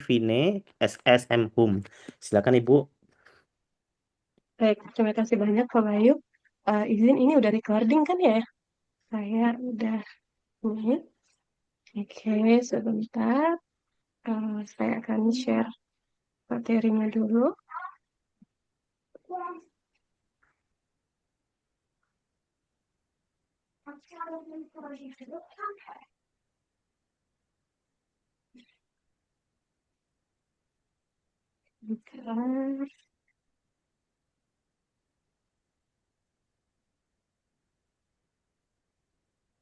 Vine, SSM Hum. Silakan Ibu. Baik, terima kasih banyak Pak Bayu. Izin ini udah recording kan ya? Saya udah ini. Oke, sebentar. Saya akan share materinya dulu. Bentar.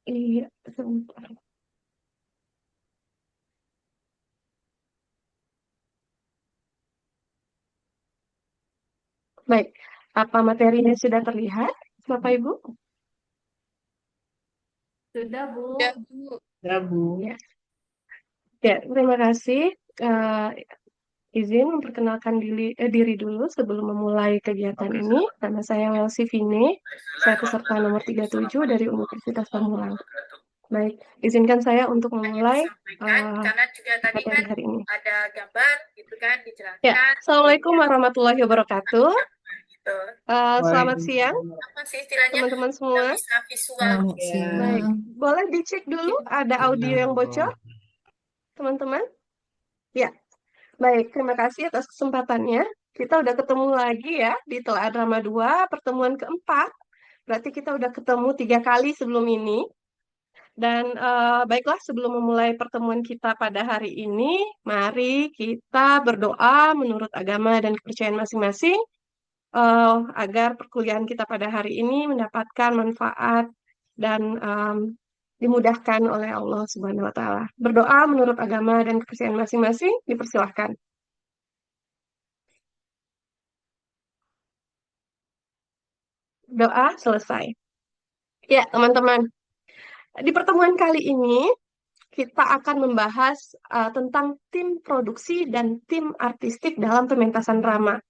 Iya, sebentar. Baik, apa materinya sudah terlihat, Bapak Ibu? Sudah, Bu. Ya, Bu. Ya, Bu. Ya, ya, terima kasih. Eh, izin memperkenalkan diri dulu sebelum memulai kegiatan ini. Nama saya Welsi Vine. Saya peserta nomor 37 dari Universitas Pamulang. Baik, izinkan saya untuk memulai Karena juga tadi materi kan hari ini. ada gambar gitu kan dijelaskan. Ya, Assalamualaikum warahmatullahi wabarakatuh. Gitu. Selamat siang, Apa sih istilahnya? teman-teman semua. Bisa visual. Selamat siang. Baik, boleh dicek dulu ada audio yang bocor, teman-teman? Ya, baik. Terima kasih atas kesempatannya. Kita udah ketemu lagi ya di Teladan Rama 2, pertemuan keempat. Berarti kita udah ketemu 3 kali sebelum ini. Dan baiklah, sebelum memulai pertemuan kita pada hari ini, mari kita berdoa menurut agama dan kepercayaan masing-masing agar perkuliahan kita pada hari ini mendapatkan manfaat dan dimudahkan oleh Allah Subhanahu wa Ta'ala. Berdoa menurut agama dan kepercayaan masing-masing, dipersilahkan. Doa selesai. Ya, teman-teman. Di pertemuan kali ini, kita akan membahas tentang tim produksi dan tim artistik dalam pementasan drama.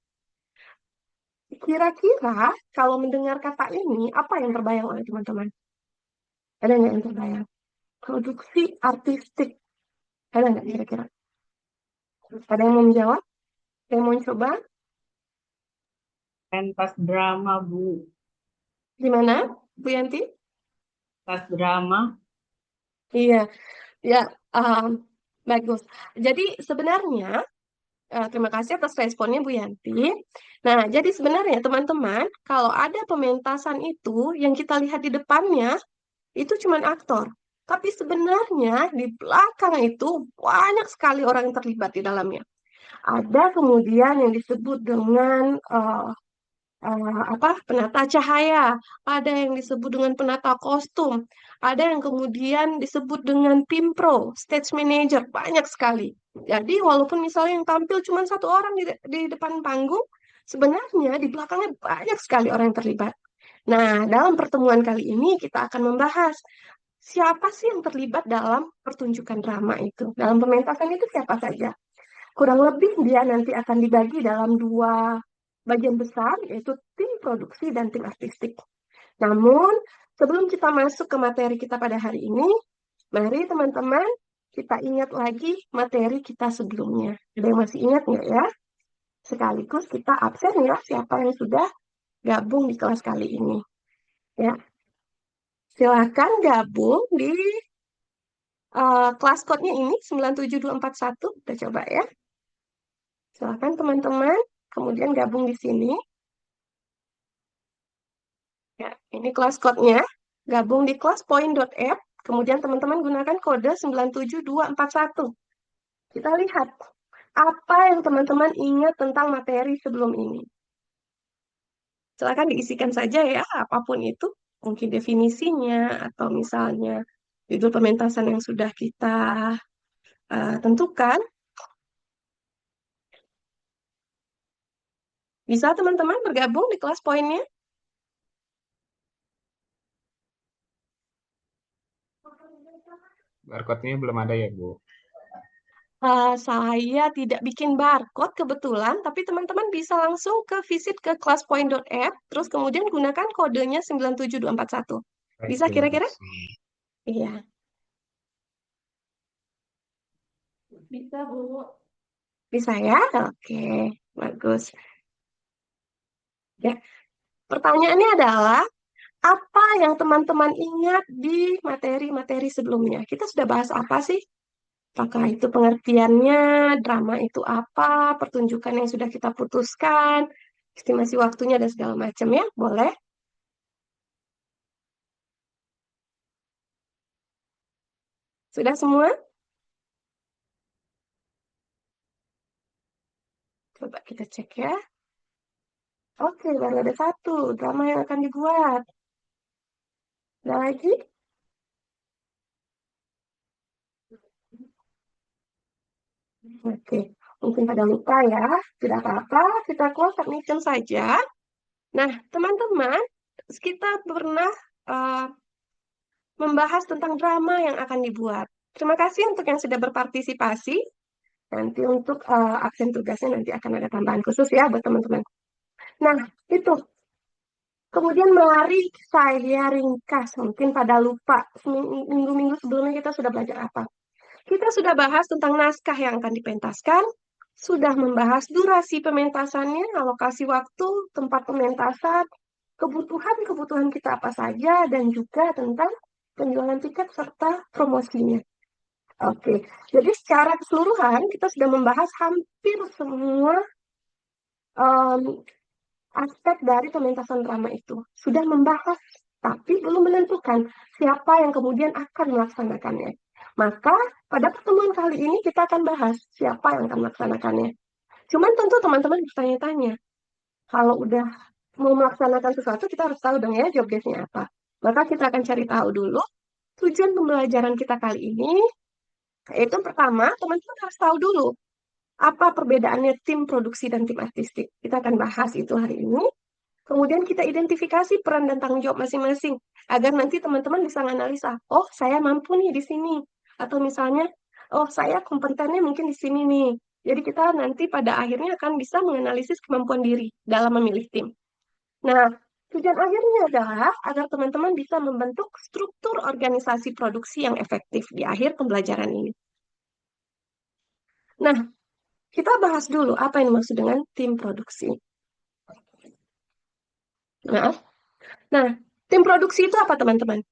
Kira-kira kalau mendengar kata ini, apa yang terbayang oleh teman-teman? Ada nggak yang terbayang? Produksi artistik. Ada nggak kira-kira? Ada yang mau menjawab? Ada yang mau coba? Pentas drama, Bu. Gimana, Bu Yanti? Pentas drama. Iya, ya, bagus. Jadi sebenarnya, terima kasih atas responnya Bu Yanti. Nah, jadi sebenarnya teman-teman, kalau ada pementasan itu, yang kita lihat di depannya, itu cuma aktor. Tapi sebenarnya di belakang itu banyak sekali orang yang terlibat di dalamnya. Ada kemudian yang disebut dengan penata cahaya, ada yang disebut dengan penata kostum, ada yang kemudian disebut dengan pimpro, stage manager, banyak sekali. Jadi walaupun misalnya yang tampil cuma satu orang di depan panggung, sebenarnya di belakangnya banyak sekali orang yang terlibat. Nah, dalam pertemuan kali ini kita akan membahas siapa sih yang terlibat dalam pertunjukan drama itu. Dalam pementasan itu siapa saja. Kurang lebih dia nanti akan dibagi dalam 2 bagian besar, yaitu tim produksi dan tim artistik. Namun, sebelum kita masuk ke materi kita pada hari ini, mari teman-teman kita ingat lagi materi kita sebelumnya. Ada yang masih ingat nggak ya? Sekaligus kita absen ya siapa yang sudah gabung di kelas kali ini. Ya, silakan gabung di kelas code-nya ini 97241. Kita coba ya. Silakan teman-teman, kemudian gabung di sini. Ya, ini kelas code-nya. Gabung di classpoint.app, kemudian teman-teman gunakan kode 97241. Kita lihat apa yang teman-teman ingat tentang materi sebelum ini. Silakan diisikan saja ya, apapun itu. Mungkin definisinya, atau misalnya judul pementasan yang sudah kita tentukan. Bisa teman-teman bergabung di kelas poinnya? Barcode-nya belum ada ya, Bu? Saya tidak bikin barcode kebetulan, tapi teman-teman bisa langsung visit ke classpoint.app, terus kemudian gunakan kodenya 97241. Baik, Bisa terima kira-kira? kasih. Iya. Bisa, Bu. Bisa ya? Oke, bagus. Ya, pertanyaannya adalah apa yang teman-teman ingat di materi-materi sebelumnya? Kita sudah bahas apa sih? Apakah itu pengertiannya, drama itu apa, pertunjukan yang sudah kita putuskan, estimasi waktunya dan segala macam ya? Boleh? Sudah semua? Coba kita cek ya. Oke, baru ada satu drama yang akan dibuat. Ada lagi? Oke, mungkin pada lupa ya. Tidak apa-apa, kita close submission saja. Nah, teman-teman, kita pernah uh, membahas tentang drama yang akan dibuat. Terima kasih untuk yang sudah berpartisipasi. Nanti untuk absen tugasnya nanti akan ada tambahan khusus ya buat teman-teman. Nah, itu. Kemudian mari saya ringkas. Mungkin pada lupa, minggu-minggu sebelumnya kita sudah belajar apa. Kita sudah bahas tentang naskah yang akan dipentaskan, sudah membahas durasi pementasannya, alokasi waktu, tempat pementasan, kebutuhan-kebutuhan kita apa saja, dan juga tentang penjualan tiket serta promosinya. Oke, jadi secara keseluruhan kita sudah membahas hampir semua aspek dari pementasan drama itu. Sudah membahas, tapi belum menentukan siapa yang kemudian akan melaksanakannya. Maka pada pertemuan kali ini kita akan bahas siapa yang akan melaksanakannya. Cuman tentu teman-teman bertanya-tanya, kalau udah mau melaksanakan sesuatu kita harus tahu dong ya job desk-nya apa. Maka kita akan cari tahu dulu tujuan pembelajaran kita kali ini. Yaitu pertama, teman-teman harus tahu dulu apa perbedaannya tim produksi dan tim artistik. Kita akan bahas itu hari ini. Kemudian kita identifikasi peran dan tanggung jawab masing-masing agar nanti teman-teman bisa menganalisa, oh saya mampu nih di sini. Atau misalnya, oh saya kompetennya mungkin di sini nih. Jadi kita nanti pada akhirnya akan bisa menganalisis kemampuan diri dalam memilih tim. Nah, tujuan akhirnya adalah agar teman-teman bisa membentuk struktur organisasi produksi yang efektif di akhir pembelajaran ini. Nah, kita bahas dulu apa yang dimaksud dengan tim produksi. Nah, tim produksi itu apa teman-teman?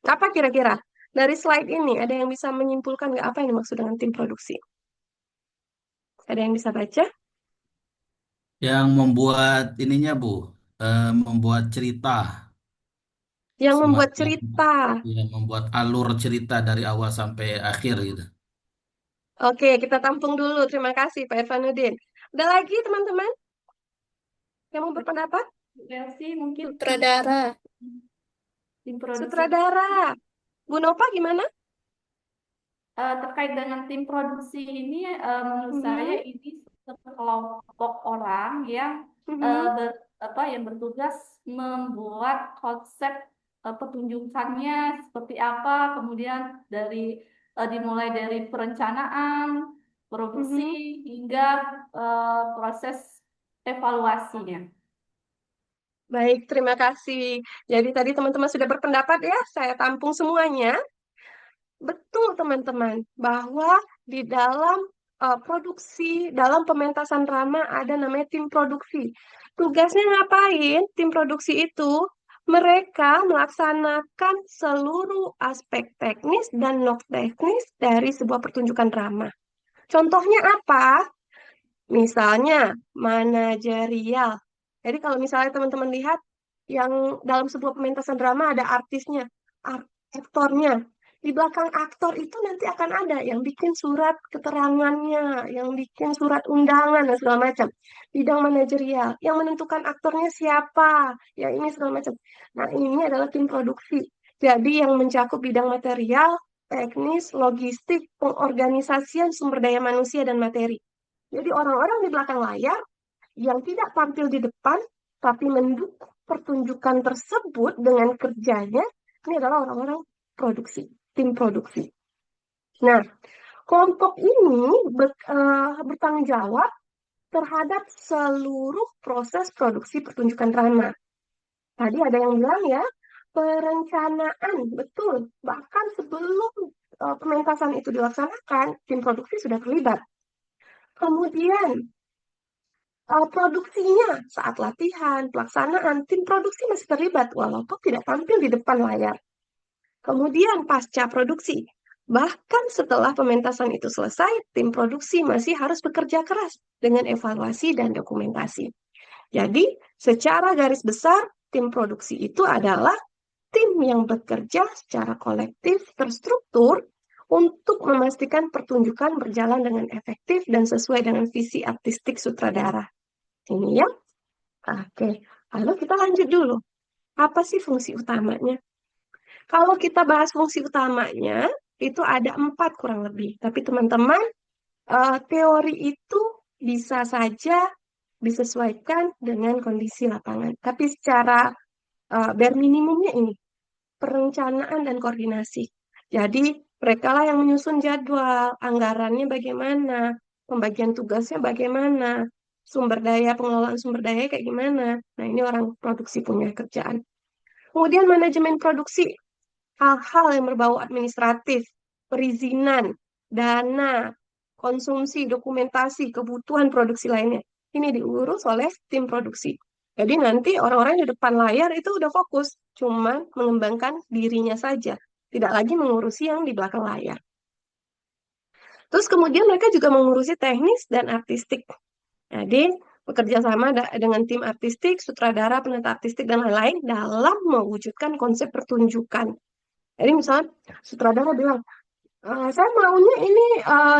Apa kira-kira? Dari slide ini, ada yang bisa menyimpulkan nggak apa yang dimaksud dengan tim produksi? Ada yang bisa baca? Yang membuat ininya Bu, membuat cerita, Yang membuat semacam cerita. ya, membuat alur cerita dari awal sampai akhir gitu. Oke, kita tampung dulu. Terima kasih Pak Irfanuddin. Ada lagi teman-teman yang mau berpendapat? Versi mungkin Sutradara. tim produksi. Sutradara. Bu Nova gimana? Terkait dengan tim produksi ini, menurut saya ini sekelompok orang yang yang bertugas membuat konsep pertunjukannya seperti apa, kemudian dimulai dari perencanaan, produksi hingga proses evaluasinya. Baik, terima kasih. Jadi tadi teman-teman sudah berpendapat ya, saya tampung semuanya. Betul teman-teman, bahwa di dalam produksi, dalam pementasan drama ada namanya tim produksi. Tugasnya ngapain? Tim produksi itu mereka melaksanakan seluruh aspek teknis dan non teknis dari sebuah pertunjukan drama. Contohnya apa? Misalnya manajerial. Jadi kalau misalnya teman-teman lihat yang dalam sebuah pementasan drama ada artisnya, aktornya. Di belakang aktor itu nanti akan ada yang bikin surat keterangannya, yang bikin surat undangan dan segala macam. Bidang manajerial, yang menentukan aktornya siapa, ya ini segala macam. Nah ini adalah tim produksi. Jadi yang mencakup bidang material, teknis, logistik, pengorganisasian sumber daya manusia dan materi. Jadi orang-orang di belakang layar yang tidak tampil di depan, tapi mendukung pertunjukan tersebut dengan kerjanya, ini adalah orang-orang produksi, tim produksi. Nah, kelompok ini bertanggung jawab terhadap seluruh proses produksi pertunjukan drama. Tadi ada yang bilang ya, perencanaan, betul. Bahkan sebelum pementasan itu dilaksanakan, tim produksi sudah terlibat. Kemudian produksinya saat latihan, pelaksanaan, tim produksi masih terlibat walaupun tidak tampil di depan layar. Kemudian pasca produksi, bahkan setelah pementasan itu selesai, tim produksi masih harus bekerja keras dengan evaluasi dan dokumentasi. Jadi, secara garis besar, tim produksi itu adalah tim yang bekerja secara kolektif terstruktur untuk memastikan pertunjukan berjalan dengan efektif dan sesuai dengan visi artistik sutradara. Ini ya. Oke, lalu kita lanjut dulu. Apa sih fungsi utamanya? Kalau kita bahas fungsi utamanya, itu ada 4 kurang lebih. Tapi teman-teman, teori itu bisa saja disesuaikan dengan kondisi lapangan. Tapi secara bare minimumnya ini, perencanaan dan koordinasi. Jadi, mereka lah yang menyusun jadwal, anggarannya bagaimana, pembagian tugasnya bagaimana, pengelolaan sumber daya kayak gimana. Nah, ini orang produksi punya kerjaan. Kemudian manajemen produksi, hal-hal yang berbau administratif, perizinan, dana, konsumsi, dokumentasi, kebutuhan produksi lainnya. Ini diurus oleh tim produksi. Jadi nanti orang-orang di depan layar itu udah fokus, cuma mengembangkan dirinya saja, tidak lagi mengurusi yang di belakang layar. Terus kemudian mereka juga mengurusi teknis dan artistik. Jadi bekerja sama dengan tim artistik, sutradara, penata artistik, dan lain-lain dalam mewujudkan konsep pertunjukan. Jadi misalnya sutradara bilang, saya maunya ini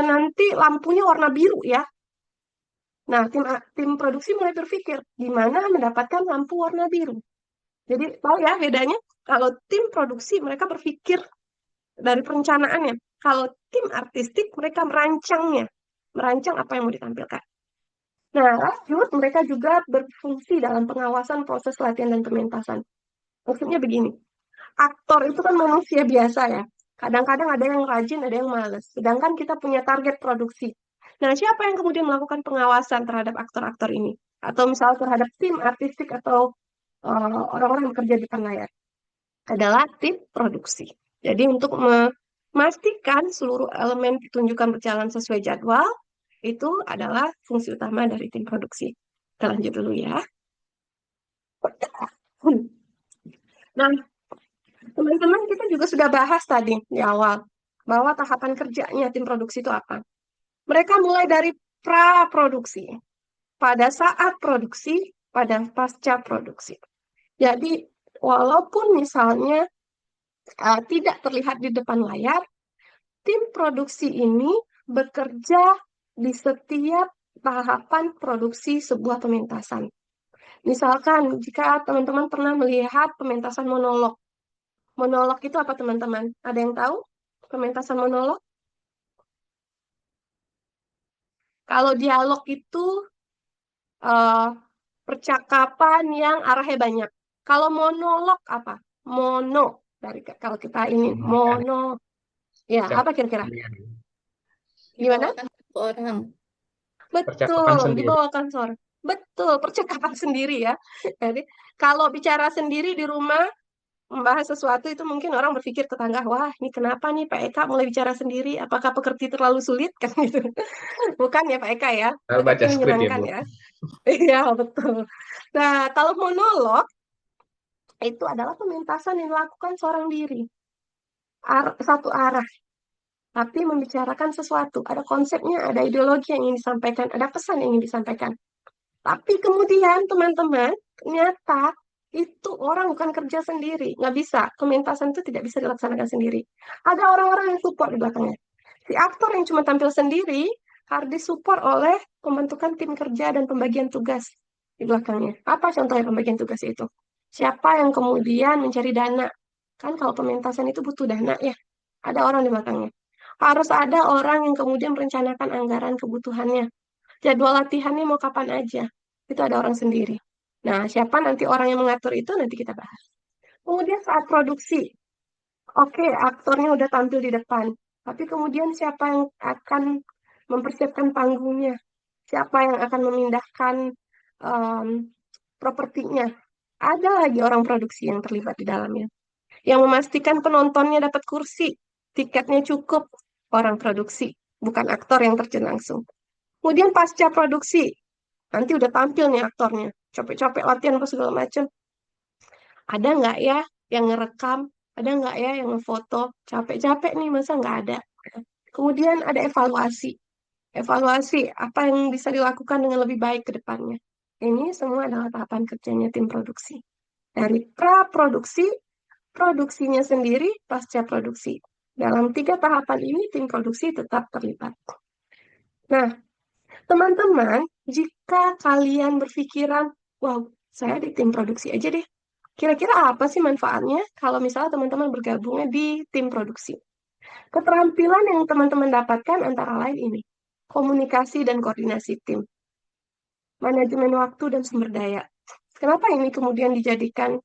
nanti lampunya warna biru ya. Nah, tim produksi mulai berpikir gimana mendapatkan lampu warna biru. Jadi tahu ya bedanya? Kalau tim produksi mereka berpikir dari perencanaannya. Kalau tim artistik mereka merancang apa yang mau ditampilkan. Nah, lanjut mereka juga berfungsi dalam pengawasan proses latihan dan pementasan. Maksudnya begini, aktor itu kan manusia biasa ya. Kadang-kadang ada yang rajin, ada yang malas. Sedangkan kita punya target produksi. Nah, siapa yang kemudian melakukan pengawasan terhadap aktor-aktor ini? Atau misalnya terhadap tim artistik atau orang-orang yang bekerja di depan layar? Adalah tim produksi. Jadi untuk memastikan seluruh elemen pertunjukan berjalan sesuai jadwal, itu adalah fungsi utama dari tim produksi. Kita lanjut dulu ya. Nah, teman-teman kita juga sudah bahas tadi di awal bahwa tahapan kerjanya tim produksi itu apa. Mereka mulai dari pra-produksi, pada saat produksi, pada pasca produksi. Jadi walaupun misalnya tidak terlihat di depan layar, tim produksi ini bekerja di setiap tahapan produksi sebuah pementasan. Misalkan jika teman-teman pernah melihat pementasan monolog. Monolog itu apa teman-teman? Ada yang tahu pementasan monolog? Kalau dialog itu percakapan yang arahnya banyak. Kalau monolog apa? Mono. Kalau kita ini mono. Ya, apa kira-kira? Gimana? Orang. Betul, dibawakan suara. Betul, percakapan sendiri ya. Jadi kalau bicara sendiri di rumah membahas sesuatu itu mungkin orang berpikir tetangga, wah ini kenapa nih Pak Eka mulai bicara sendiri? Apakah pekerti terlalu sulit kan gitu? Bukan ya Pak Eka ya, Baca tetapi skrip ya, menyenangkan Bu. ya. Iya betul. Nah kalau monolog itu adalah pementasan yang dilakukan seorang diri, satu arah, tapi membicarakan sesuatu. Ada konsepnya, ada ideologi yang ingin disampaikan, ada pesan yang ingin disampaikan. Tapi kemudian teman-teman, ternyata itu orang bukan kerja sendiri. Nggak bisa. Pementasan itu tidak bisa dilaksanakan sendiri. Ada orang-orang yang support di belakangnya. Si aktor yang cuma tampil sendiri harus disupport oleh pembentukan tim kerja dan pembagian tugas di belakangnya. Apa contohnya pembagian tugas itu? Siapa yang kemudian mencari dana? Kan kalau pementasan itu butuh dana ya. Ada orang di belakangnya. Harus ada orang yang kemudian merencanakan anggaran kebutuhannya. Jadwal latihannya mau kapan aja. Itu ada orang sendiri. Nah, siapa nanti orang yang mengatur itu nanti kita bahas. Kemudian saat produksi. Oke, aktornya udah tampil di depan. Tapi kemudian siapa yang akan mempersiapkan panggungnya? Siapa yang akan memindahkan propertinya? Ada lagi orang produksi yang terlibat di dalamnya. Yang memastikan penontonnya dapat kursi, tiketnya cukup, orang produksi, bukan aktor yang terjun langsung. Kemudian pasca produksi, nanti udah tampil nih aktornya, capek-capek latihan apa segala macam. Ada nggak ya yang ngerekam? Ada nggak ya yang ngefoto? Capek-capek nih, masa nggak ada? Kemudian ada evaluasi. Evaluasi apa yang bisa dilakukan dengan lebih baik ke depannya. Ini semua adalah tahapan kerjanya tim produksi. Dari pra-produksi, produksinya sendiri, pasca produksi. Dalam 3 tahapan ini, tim produksi tetap terlibat. Nah, teman-teman, jika kalian berpikiran, wow, saya di tim produksi aja deh. Kira-kira apa sih manfaatnya kalau misalnya teman-teman bergabungnya di tim produksi? Keterampilan yang teman-teman dapatkan antara lain ini. Komunikasi dan koordinasi tim. Manajemen waktu dan sumber daya. Kenapa ini kemudian dijadikan,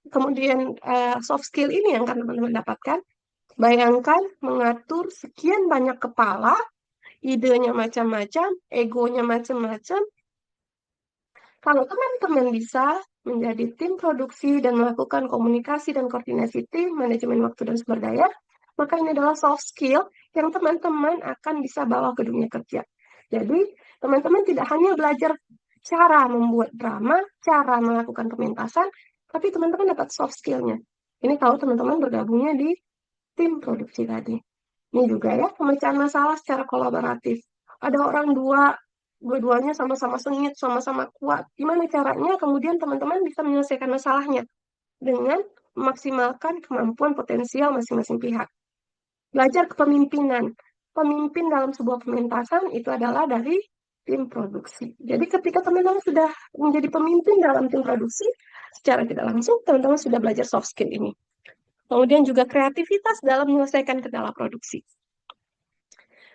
kemudian soft skill ini yang akan teman-teman dapatkan? Bayangkan mengatur sekian banyak kepala, idenya macam-macam, egonya macam-macam. Kalau teman-teman bisa menjadi tim produksi dan melakukan komunikasi dan koordinasi tim, manajemen waktu dan sumber daya, maka ini adalah soft skill yang teman-teman akan bisa bawa ke dunia kerja. Jadi, teman-teman tidak hanya belajar cara membuat drama, cara melakukan pementasan, tapi teman-teman dapat soft skill-nya. Ini kalau teman-teman bergabungnya di tim produksi tadi. Ini juga ya, pemecahan masalah secara kolaboratif. Ada orang dua-duanya sama-sama sengit, sama-sama kuat. Gimana caranya kemudian teman-teman bisa menyelesaikan masalahnya dengan memaksimalkan kemampuan potensial masing-masing pihak. Belajar kepemimpinan. Pemimpin dalam sebuah pementasan itu adalah dari tim produksi. Jadi ketika teman-teman sudah menjadi pemimpin dalam tim produksi, secara tidak langsung teman-teman sudah belajar soft skill ini. Kemudian juga kreativitas dalam menyelesaikan kendala produksi.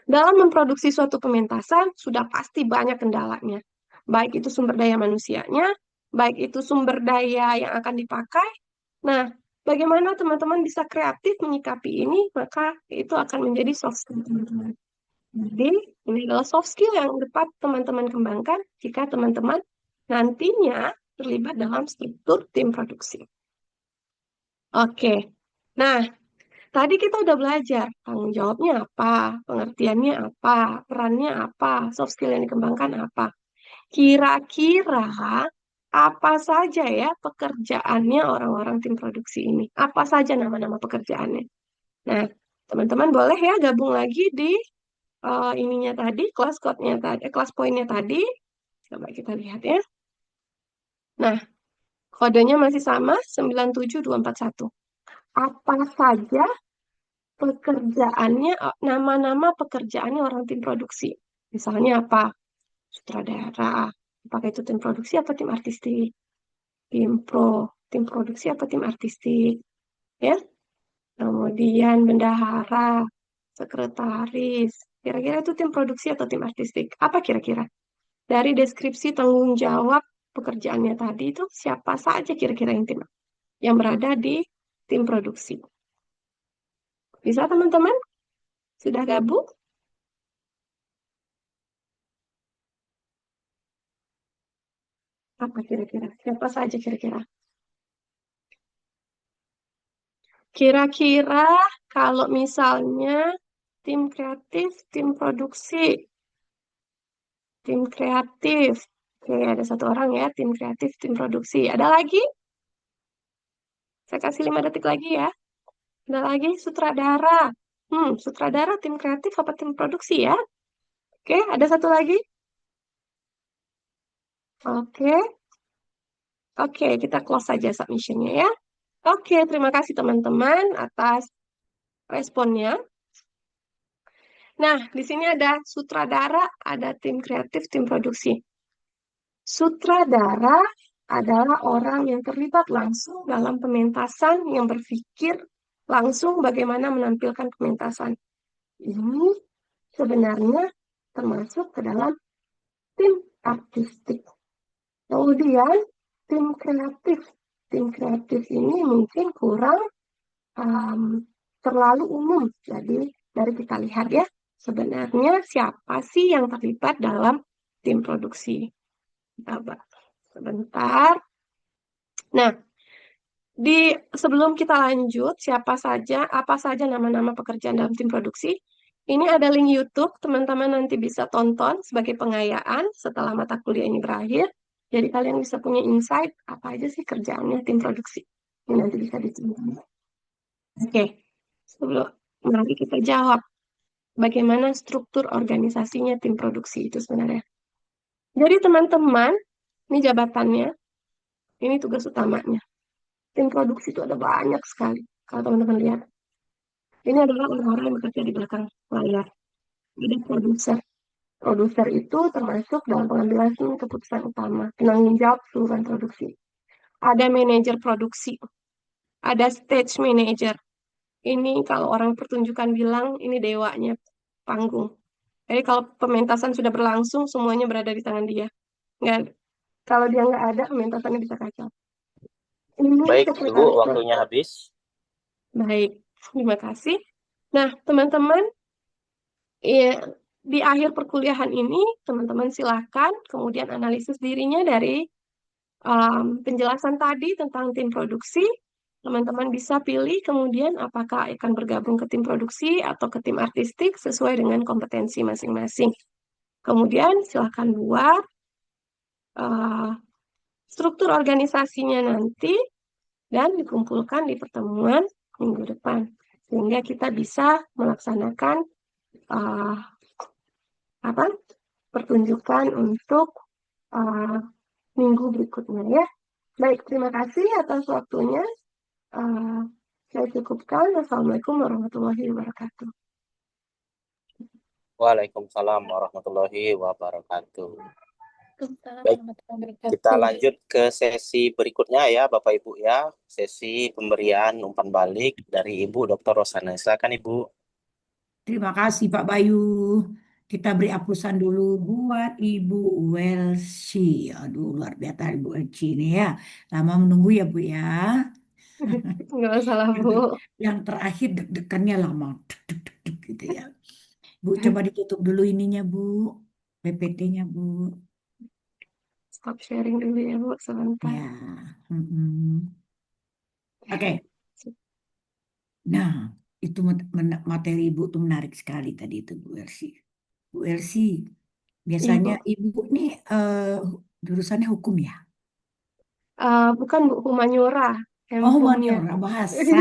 Dalam memproduksi suatu pementasan, sudah pasti banyak kendalanya. Baik itu sumber daya manusianya, baik itu sumber daya yang akan dipakai. Nah, bagaimana teman-teman bisa kreatif menyikapi ini, maka itu akan menjadi soft skill teman-teman. Jadi, ini adalah soft skill yang dapat teman-teman kembangkan jika teman-teman nantinya terlibat dalam struktur tim produksi. Oke, nah, tadi kita udah belajar tanggung jawabnya apa, pengertiannya apa, perannya apa, soft skill yang dikembangkan apa. Kira-kira apa saja ya pekerjaannya orang-orang tim produksi ini? Apa saja nama-nama pekerjaannya? Nah, teman-teman boleh ya gabung lagi di ininya tadi, kelas code-nya tadi, kelas poinnya tadi. Coba kita lihat ya. Nah, kodenya masih sama 97241. Apa saja pekerjaannya, nama-nama pekerjaannya orang tim produksi. Misalnya apa? Sutradara. Apakah itu tim produksi atau tim artistik? Tim produksi apa tim artistik? Ya. Kemudian bendahara, sekretaris. Kira-kira itu tim produksi atau tim artistik? Apa kira-kira? Dari deskripsi tanggung jawab pekerjaannya tadi itu siapa saja kira-kira yang berada di tim produksi? Bisa teman-teman? Sudah gabung? Apa kira-kira? Siapa saja kira-kira? Kira-kira kalau misalnya tim kreatif, tim produksi, tim kreatif. Oke, ada satu orang ya, tim kreatif, tim produksi. Ada lagi? Saya kasih 5 detik lagi ya. Ada lagi sutradara. Sutradara tim kreatif apa tim produksi ya? Oke, ada satu lagi? Oke. Oke, kita close saja submission-nya ya. Oke, terima kasih teman-teman atas responnya. Nah, di sini ada sutradara, ada tim kreatif, tim produksi. Sutradara adalah orang yang terlibat langsung dalam pementasan, yang berpikir langsung bagaimana menampilkan pementasan. Ini sebenarnya termasuk ke dalam tim artistik. Kemudian tim kreatif. Tim kreatif ini mungkin kurang terlalu umum. Jadi dari kita lihat ya, sebenarnya siapa sih yang terlibat dalam tim produksi. Coba sebentar. Nah, sebelum kita lanjut, apa saja nama-nama pekerjaan dalam tim produksi, Ini ada link YouTube, teman-teman nanti bisa tonton sebagai pengayaan setelah mata kuliah ini berakhir. Jadi kalian bisa punya insight apa aja sih kerjaannya tim produksi. Ini nanti bisa ditonton. Oke, sebelum mari kita jawab bagaimana struktur organisasinya tim produksi itu sebenarnya. Jadi teman-teman, ini jabatannya, ini tugas utamanya. Tim produksi itu ada banyak sekali. Kalau teman-teman lihat, ini adalah orang-orang yang bekerja di belakang layar. Ada produser. Produser itu termasuk dalam pengambilan keputusan utama, penanggung jawab seluruh produksi. Ada manajer produksi, ada stage manager. Ini kalau orang pertunjukan bilang ini dewanya panggung. Jadi kalau pementasan sudah berlangsung, semuanya berada di tangan dia. Nggak, kalau dia nggak ada, pementasannya bisa kacau. Ini Baik, Ibu, sekretaris waktunya habis. Baik, terima kasih. Nah, teman-teman, ya, di akhir perkuliahan ini, teman-teman silakan kemudian analisis dirinya dari penjelasan tadi tentang tim produksi. Teman-teman bisa pilih kemudian apakah akan bergabung ke tim produksi atau ke tim artistik sesuai dengan kompetensi masing-masing. Kemudian silakan buat struktur organisasinya nanti dan dikumpulkan di pertemuan minggu depan. Sehingga kita bisa melaksanakan pertunjukan untuk minggu berikutnya ya. Baik, terima kasih atas waktunya. Saya cukupkan. Wassalamualaikum warahmatullahi wabarakatuh. Waalaikumsalam warahmatullahi wabarakatuh. Waalaikumsalam Baik, warahmatullahi kita wabarakatuh. lanjut ke sesi berikutnya ya, Bapak Ibu ya. Sesi pemberian umpan balik dari Ibu Dr. Rosana. Silakan Ibu. Terima kasih Pak Bayu. Kita beri apusan dulu buat Ibu Welsi. Aduh, luar biasa Ibu Welsi ini ya. Lama menunggu ya Bu ya. Nggak masalah, Bu. Yang terakhir deg-degannya lama. Deg, deg, deg, deg, gitu ya. Bu, coba ditutup dulu ininya Bu. PPT-nya Bu. Stop sharing dulu ya, Bu, sebentar. Ya. Oke. Nah, itu materi Ibu tuh menarik sekali tadi itu Bu Elsi. Bu Elsi, biasanya Ibu nih jurusannya hukum ya? Bukan, Bu, humaniora. Oh, Handphonenya. humaniora, bahasa ya.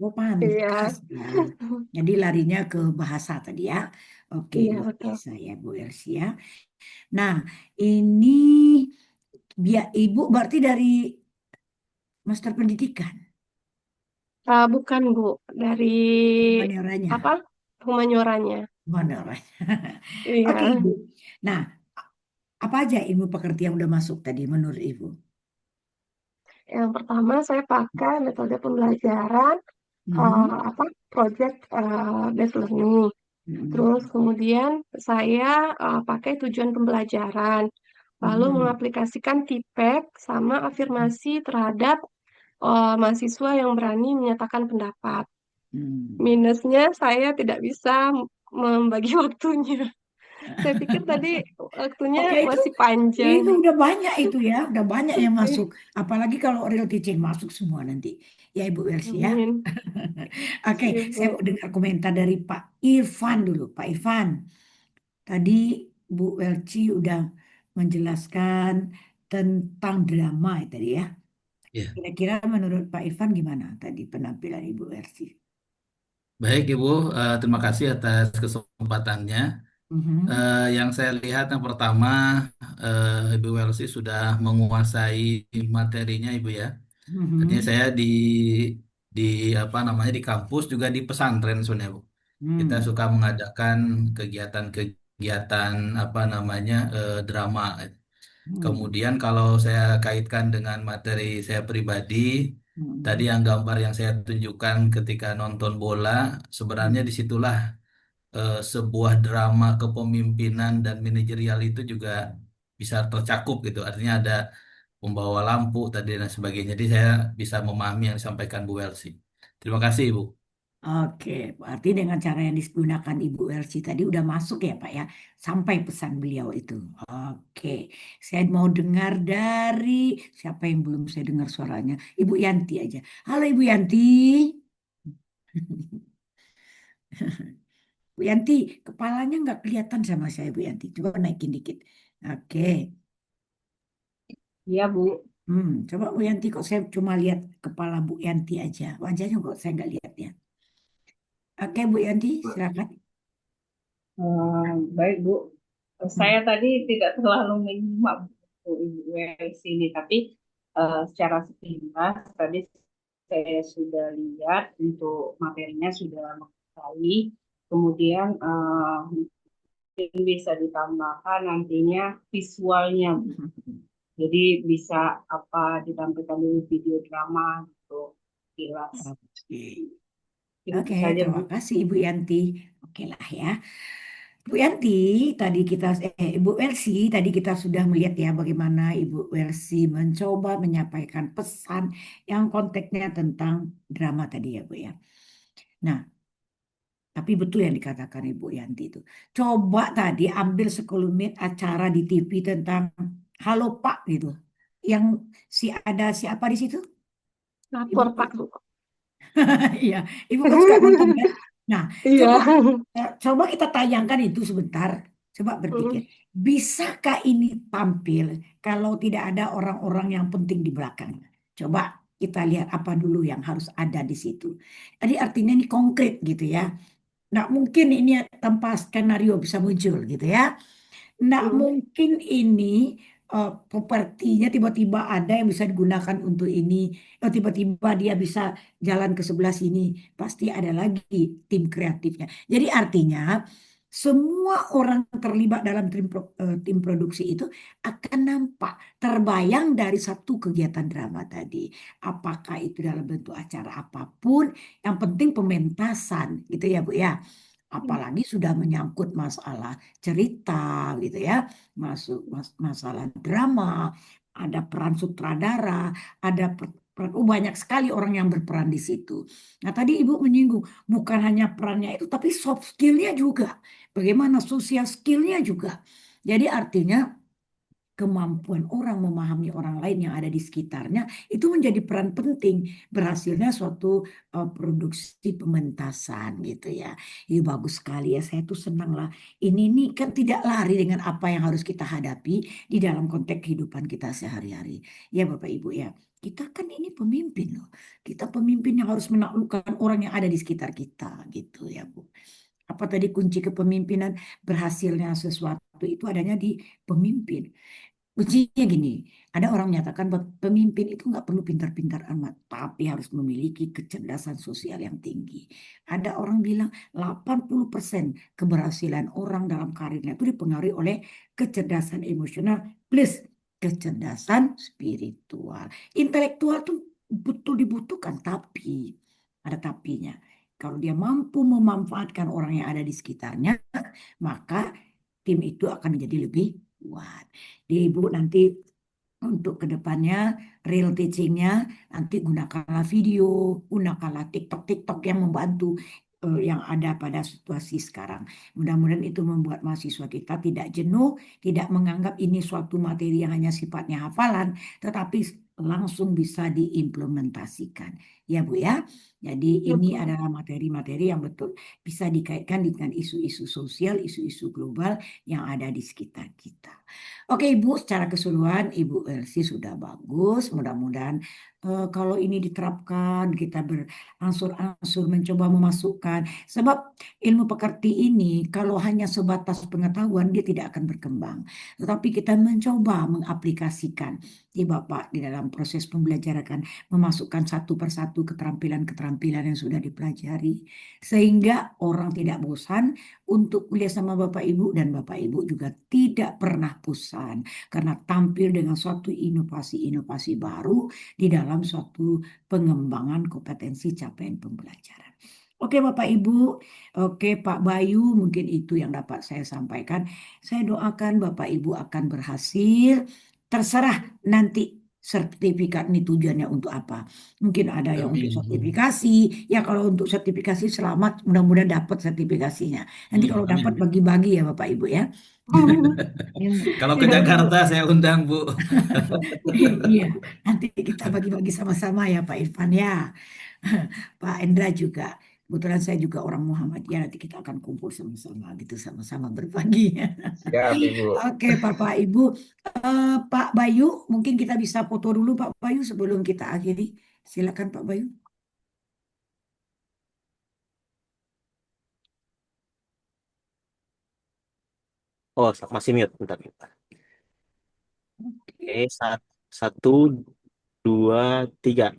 Oh, Iya. pantas ya. Jadi larinya ke bahasa tadi ya. Oke, Iya, luar betul. biasa ya Bu Elsi ya. Nah, ini Ibu berarti dari Master Pendidikan, Bukan, Bu. Dari humanioranya. humanioranya. Humaniora. Iya. Oke, Ibu. Nah, apa aja ilmu pekerti yang udah masuk tadi menurut Ibu? Yang pertama saya pakai metode pembelajaran project based learning. Terus kemudian saya pakai tujuan pembelajaran, lalu mengaplikasikan TPEC sama afirmasi terhadap mahasiswa yang berani menyatakan pendapat. Minusnya saya tidak bisa membagi waktunya. Saya pikir tadi waktunya Oke, masih panjang. itu udah banyak itu ya, udah banyak yang masuk. Apalagi kalau real teaching masuk semua nanti. Ya Ibu Elsi ya. Amin. Oke, Iya, saya Bu. mau dengar komentar dari Pak Irfan dulu. Pak Irfan, tadi Bu Elsi udah menjelaskan tentang drama ya tadi ya. Ya. Kira-kira menurut Pak Irfan gimana tadi penampilan Ibu Elsi? Baik Ibu, terima kasih atas kesempatannya. Yang saya lihat yang pertama, Ibu Welsi sudah menguasai materinya Ibu ya. Artinya saya di apa namanya di kampus juga di pesantren sebenarnya Bu. Kita suka mengadakan kegiatan-kegiatan apa namanya drama. Kemudian kalau saya kaitkan dengan materi saya pribadi, tadi yang gambar yang saya tunjukkan ketika nonton bola, sebenarnya disitulah sebuah drama kepemimpinan dan manajerial itu juga bisa tercakup gitu. Artinya ada pembawa lampu tadi dan sebagainya. Jadi saya bisa memahami yang disampaikan Bu Elsi. Terima kasih Ibu. Oke, berarti dengan cara yang digunakan Ibu Elsi tadi udah masuk ya Pak ya, sampai pesan beliau itu. Oke, saya mau dengar dari siapa yang belum saya dengar suaranya, Ibu Yanti aja. Halo Ibu Yanti. Bu Yanti, kepalanya nggak kelihatan sama saya, Bu Yanti. Coba naikin dikit. Oke. Iya, Bu. Coba Bu Yanti, kok saya cuma lihat kepala Bu Yanti aja. Wajahnya kok saya nggak lihat ya. Oke, Bu Yanti, silakan. Baik, Bu. Hmm. Saya tadi tidak terlalu menyimak buku Ibu Welsi ini, tapi secara sepintas tadi saya sudah lihat untuk materinya sudah mengetahui. Kemudian mungkin bisa ditambahkan nantinya visualnya, Bu. Jadi bisa ditampilkan di video drama gitu, kilas. Oke. Itu Oke, saja, Bu. terima kasih Ibu Yanti. Oke lah ya. Bu Yanti, Ibu Welsi, tadi kita sudah melihat ya bagaimana Ibu Welsi mencoba menyampaikan pesan yang konteksnya tentang drama tadi ya Bu ya. Nah, tapi betul yang dikatakan Ibu Yanti itu. Coba tadi ambil sekelumit acara di TV tentang Halo Pak gitu. Yang ada siapa di situ? Lapor Ibu, Pak. iya, Ibu kan suka nonton kan? Nah, Iya. coba kita tayangkan itu sebentar. Coba berpikir, bisakah ini tampil kalau tidak ada orang-orang yang penting di belakang? Coba kita lihat apa dulu yang harus ada di situ. Jadi artinya ini konkret gitu ya. Nggak mungkin ini tanpa skenario bisa muncul gitu ya. Nggak mungkin ini propertinya tiba-tiba ada yang bisa digunakan untuk ini. Tiba-tiba dia bisa jalan ke sebelah sini. Pasti ada lagi tim kreatifnya. Jadi artinya semua orang terlibat dalam tim produksi itu akan nampak terbayang dari satu kegiatan drama tadi. Apakah itu dalam bentuk acara apapun, yang penting pementasan gitu ya Bu ya. Apalagi sudah menyangkut masalah cerita gitu ya, masalah drama, ada peran sutradara, ada banyak sekali orang yang berperan di situ. Nah tadi Ibu menyinggung bukan hanya perannya itu, tapi soft skillnya juga, bagaimana sosial skillnya juga. Jadi artinya kemampuan orang memahami orang lain yang ada di sekitarnya itu menjadi peran penting berhasilnya suatu produksi pementasan gitu ya. Ini bagus sekali ya, saya tuh senang lah. Ini kan tidak lari dengan apa yang harus kita hadapi di dalam konteks kehidupan kita sehari-hari. Ya Bapak Ibu ya. Kita kan ini pemimpin loh. Kita pemimpin yang harus menaklukkan orang yang ada di sekitar kita gitu ya Bu. Apa tadi kunci kepemimpinan berhasilnya sesuatu itu adanya di pemimpin. Kuncinya gini, ada orang menyatakan bahwa pemimpin itu nggak perlu pintar-pintar amat, tapi harus memiliki kecerdasan sosial yang tinggi. Ada orang bilang 80% keberhasilan orang dalam karirnya itu dipengaruhi oleh kecerdasan emosional plus kecerdasan spiritual. Intelektual tuh betul dibutuhkan, tapi ada tapinya. Kalau dia mampu memanfaatkan orang yang ada di sekitarnya, maka tim itu akan menjadi lebih kuat. Di Ibu nanti untuk kedepannya real teachingnya nanti gunakanlah video, gunakanlah TikTok yang membantu yang ada pada situasi sekarang. Mudah-mudahan itu membuat mahasiswa kita tidak jenuh, tidak menganggap ini suatu materi yang hanya sifatnya hafalan, tetapi langsung bisa diimplementasikan. Ya Bu ya. Jadi ini adalah materi-materi yang betul bisa dikaitkan dengan isu-isu sosial, isu-isu global yang ada di sekitar kita. Oke Ibu, secara keseluruhan Ibu Elsie sudah bagus. Mudah-mudahan kalau ini diterapkan, kita berangsur-angsur mencoba memasukkan. Sebab ilmu pekerti ini kalau hanya sebatas pengetahuan, dia tidak akan berkembang. Tetapi kita mencoba mengaplikasikan di Bapak di dalam proses pembelajaran, memasukkan satu persatu keterampilan-keterampilan yang sudah dipelajari. Sehingga orang tidak bosan untuk kuliah sama Bapak Ibu, dan Bapak Ibu juga tidak pernah bosan karena tampil dengan suatu inovasi-inovasi baru di dalam suatu pengembangan kompetensi capaian pembelajaran. Oke Bapak Ibu, oke Pak Bayu, mungkin itu yang dapat saya sampaikan. Saya doakan Bapak Ibu akan berhasil, terserah nanti sertifikat ini tujuannya untuk apa. Mungkin ada yang untuk sertifikasi, ya kalau untuk sertifikasi selamat, mudah-mudahan dapat sertifikasinya. Nanti kalau dapat bagi-bagi ya Bapak Ibu ya. Kalau ke Jakarta saya undang Bu. Iya, nanti kita bagi-bagi sama-sama ya Pak Irfan ya. Pak Endra juga. Kebetulan saya juga orang Muhammadiyah, nanti kita akan kumpul sama-sama gitu, sama-sama berbagi. Siap, Ibu. Oke, Bapak Ibu. Pak Bayu, mungkin kita bisa foto dulu Pak Bayu sebelum kita akhiri. Silakan Pak Bayu. Oh, masih mute, bentar, bentar. Oke. Oke, satu, dua, tiga.